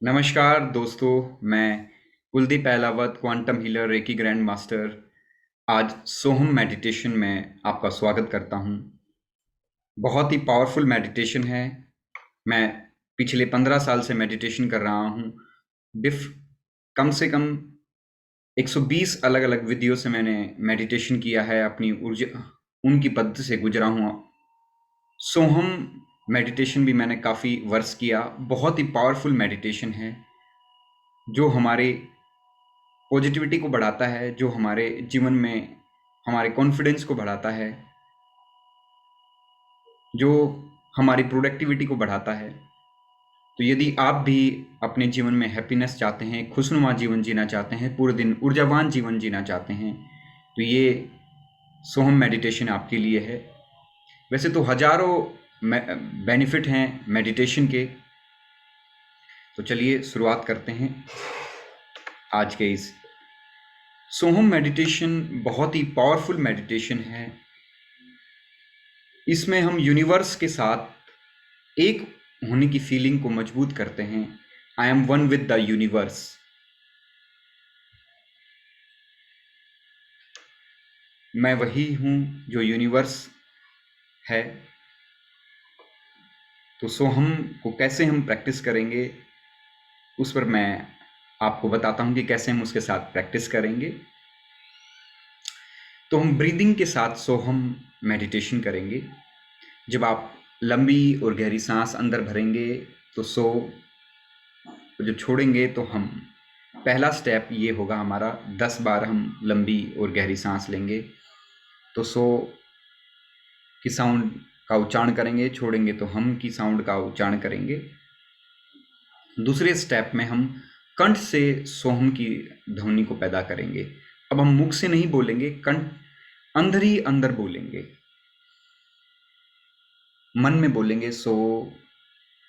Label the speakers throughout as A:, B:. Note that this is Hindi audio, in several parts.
A: नमस्कार दोस्तों, मैं Kuldeep Ahlawat, quantum healer, reiki grand master. आज सोहम मेडिटेशन में आपका स्वागत करता हूँ। बहुत ही पावरफुल मेडिटेशन है। मैं पिछले 15 साल से मेडिटेशन कर रहा हूँ। कम से कम 120 अलग-अलग वीडियो से मैंने मेडिटेशन किया है। अपनी ऊर्जा उनकी पद्धति से गुजरा हूँ। सोहम मेडिटेशन भी मैंने काफ़ी वर्ष किया। बहुत ही पावरफुल मेडिटेशन है जो हमारे पॉजिटिविटी को बढ़ाता है, जो हमारे जीवन में हमारे कॉन्फिडेंस को बढ़ाता है, जो हमारी प्रोडक्टिविटी को बढ़ाता है। तो यदि आप भी अपने जीवन में हैप्पीनेस चाहते हैं, खुशनुमा जीवन जीना चाहते हैं, पूरे दिन ऊर्जावान जीवन जीना चाहते हैं, तो ये सोहम मेडिटेशन आपके लिए है। वैसे तो हजारों बेनिफिट हैं मेडिटेशन के। तो चलिए शुरुआत करते हैं आज के इस सोहम मेडिटेशन। बहुत ही पावरफुल मेडिटेशन है। इसमें हम यूनिवर्स के साथ एक होने की फीलिंग को मजबूत करते हैं। I am one with the universe. मैं वही हूँ जो यूनिवर्स है। तो सोहम को कैसे हम प्रैक्टिस करेंगे, उस पर मैं आपको बताता हूँ कि कैसे हम उसके साथ प्रैक्टिस करेंगे। तो हम ब्रीदिंग के साथ सोहम मेडिटेशन करेंगे। जब आप लंबी और गहरी सांस अंदर भरेंगे तो जब छोड़ेंगे तो हम पहला स्टेप ये होगा हमारा, 10 बार हम लंबी और गहरी सांस लेंगे तो की साउंड का उच्चारण करेंगे, छोड़ेंगे तो हम की साउंड का उच्चारण करेंगे। दूसरे स्टेप में हम कंठ से सोहम की ध्वनि को पैदा करेंगे। अब हम मुख से नहीं बोलेंगे, कंठ अंदर ही अंदर बोलेंगे, मन में बोलेंगे।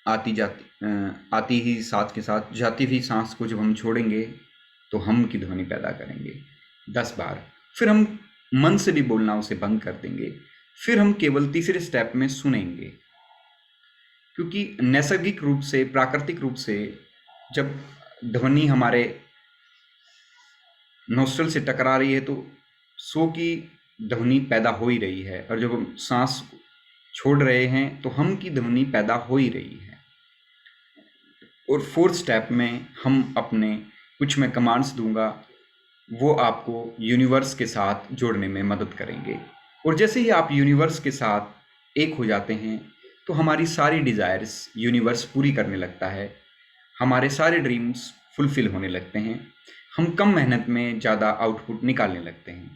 A: आती ही सांस के साथ जाती हुई सांस को जब हम छोड़ेंगे तो हम की ध्वनि पैदा करेंगे 10 बार। फिर हम मन से भी बोलना उसे बंद कर देंगे। फिर हम केवल तीसरे स्टेप में सुनेंगे, क्योंकि नैसर्गिक रूप से, प्राकृतिक रूप से जब ध्वनि हमारे नोस्ट्रल से टकरा रही है तो सो की ध्वनि पैदा हो ही रही है, और जब हम सांस छोड़ रहे हैं तो हम की ध्वनि पैदा हो ही रही है। और फोर्थ स्टेप में हम अपने कुछ मैं कमांड्स दूंगा, वो आपको यूनिवर्स के साथ जोड़ने में मदद करेंगे। और जैसे ही आप यूनिवर्स के साथ एक हो जाते हैं तो हमारी सारी डिज़ायर्स यूनिवर्स पूरी करने लगता है। हमारे सारे ड्रीम्स फुलफिल होने लगते हैं। हम कम मेहनत में ज़्यादा आउटपुट निकालने लगते हैं।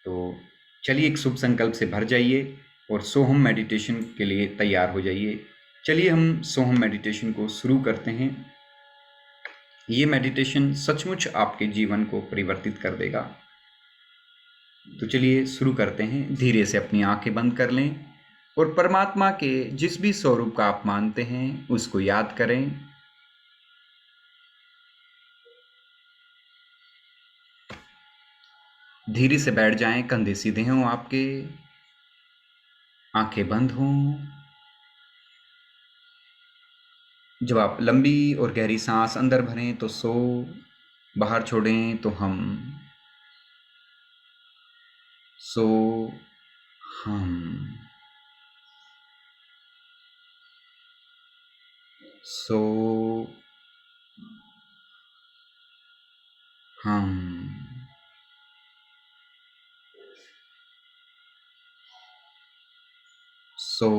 A: तो चलिए एक शुभ संकल्प से भर जाइए और सोहम मेडिटेशन के लिए तैयार हो जाइए। चलिए हम सोहम मेडिटेशन को शुरू करते हैं। ये मेडिटेशन सचमुच आपके जीवन को परिवर्तित कर देगा। तो चलिए शुरू करते हैं। धीरे से अपनी आंखें बंद कर लें और परमात्मा के जिस भी स्वरूप का आप मानते हैं उसको याद करें। धीरे से बैठ जाएं, कंधे सीधे हों आपके, आंखें बंद हों। जब आप लंबी और गहरी सांस अंदर भरें तो बाहर छोड़ें तो हम हम सो हम सो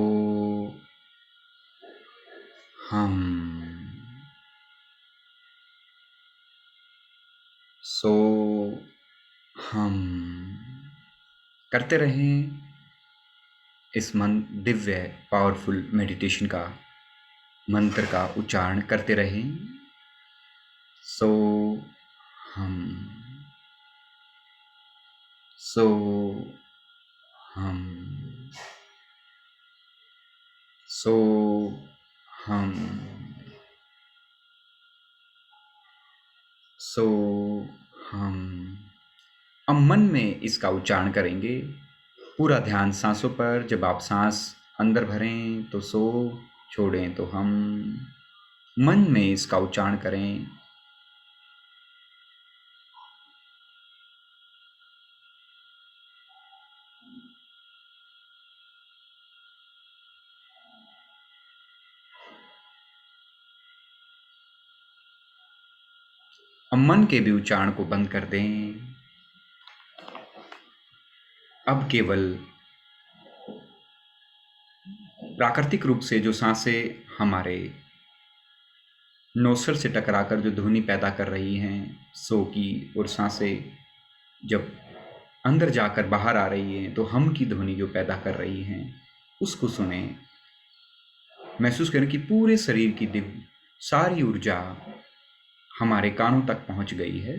A: हम सो हम करते रहें। इस दिव्य पावरफुल मेडिटेशन का मंत्र का उच्चारण करते रहें। सो हम सो हम सो हम सो हम। अब मन में इसका उच्चारण करेंगे। पूरा ध्यान सांसों पर। जब आप सांस अंदर भरें तो छोड़ें तो हम। मन में इसका उच्चारण करें। अब मन के भी उच्चारण को बंद कर दें। अब केवल प्राकृतिक रूप से जो सांसें हमारे नोस्ट्रल से टकराकर जो ध्वनि पैदा कर रही हैं, सो की, और सांसें जब अंदर जाकर बाहर आ रही हैं तो हम की ध्वनि जो पैदा कर रही हैं, उसको सुने। महसूस करें कि पूरे शरीर की दिव्य सारी ऊर्जा हमारे कानों तक पहुंच गई है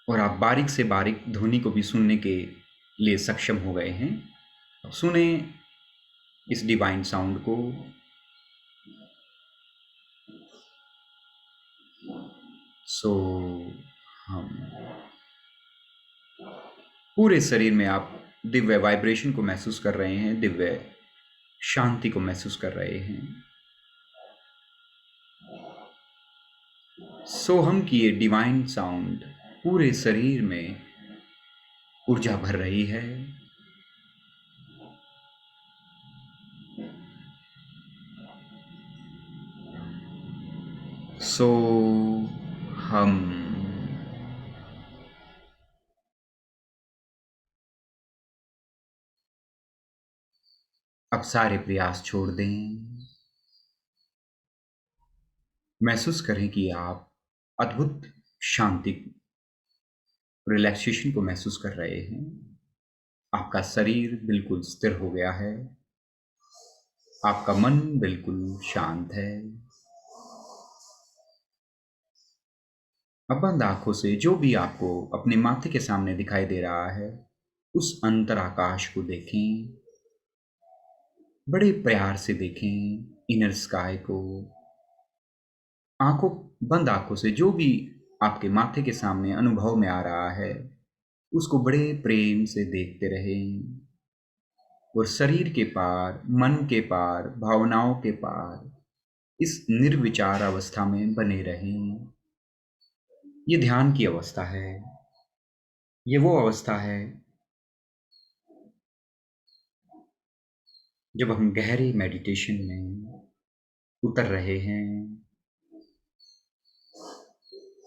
A: और आप बारीक से बारीक ध्वनि को भी सुनने के लिए सक्षम हो गए हैं। सुने इस डिवाइन साउंड को। सो हम पूरे शरीर में आप दिव्य वाइब्रेशन को महसूस कर रहे हैं, दिव्य शांति को महसूस कर रहे हैं। सोहम की ये डिवाइन साउंड पूरे शरीर में ऊर्जा भर रही है। सो हम अब सारे प्रयास छोड़ दें। महसूस करें कि आप अद्भुत शांति, रिलैक्सेशन को महसूस कर रहे हैं। आपका शरीर बिल्कुल स्थिर हो गया है, आपका मन बिल्कुल शांत है। अब बंद आंखों से जो भी आपको अपने माथे के सामने दिखाई दे रहा है, उस अंतर आकाश को देखें, बड़े प्यार से देखें इनर स्काई को। आंखों बंद आंखों से जो भी आपके माथे के सामने अनुभव में आ रहा है, उसको बड़े प्रेम से देखते रहें और शरीर के पार, मन के पार, भावनाओं के पार इस निर्विचार अवस्था में बने रहें। ये ध्यान की अवस्था है। ये वो अवस्था है जब हम गहरी मेडिटेशन में उतर रहे हैं।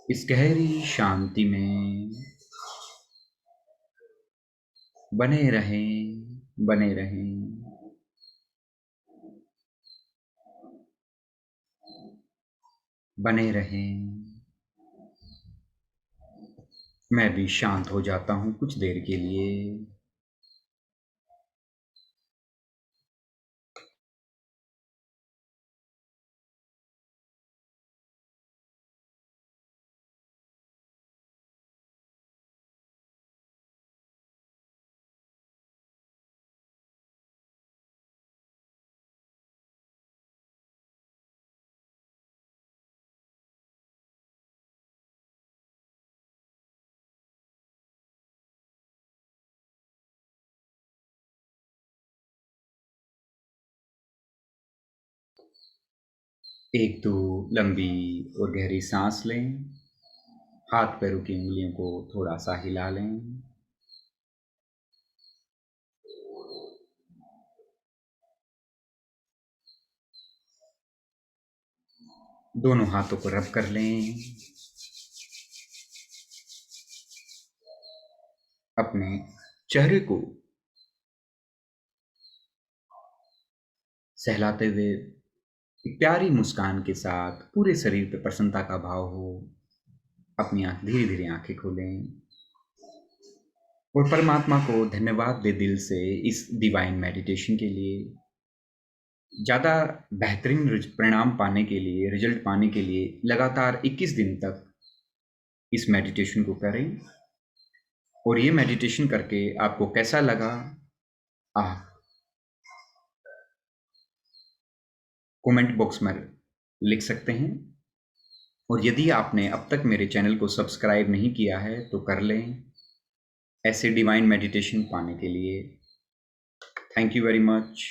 A: इस गहरी शांति में बने रहें, बने रहें। बने रहें। मैं भी शांत हो जाता हूँ कुछ देर के लिए। एक दो लंबी और गहरी सांस लें। हाथ पैरों की उंगलियों को थोड़ा सा हिला लें। दोनों हाथों को रब कर लें। अपने चेहरे को सहलाते हुए एक प्यारी मुस्कान के साथ पूरे शरीर पे प्रसन्नता का भाव हो। अपनी धीरे धीरे आंखें खोलें और परमात्मा को धन्यवाद दे दिल से इस डिवाइन मेडिटेशन के लिए। ज़्यादा बेहतरीन परिणाम पाने के लिए, रिजल्ट पाने के लिए लगातार 21 दिन तक इस मेडिटेशन को करें। और ये मेडिटेशन करके आपको कैसा लगा, आप कमेंट बॉक्स में लिख सकते हैं। और यदि आपने अब तक मेरे चैनल को सब्सक्राइब नहीं किया है तो कर लें, ऐसे डिवाइन मेडिटेशन पाने के लिए। Thank you very much.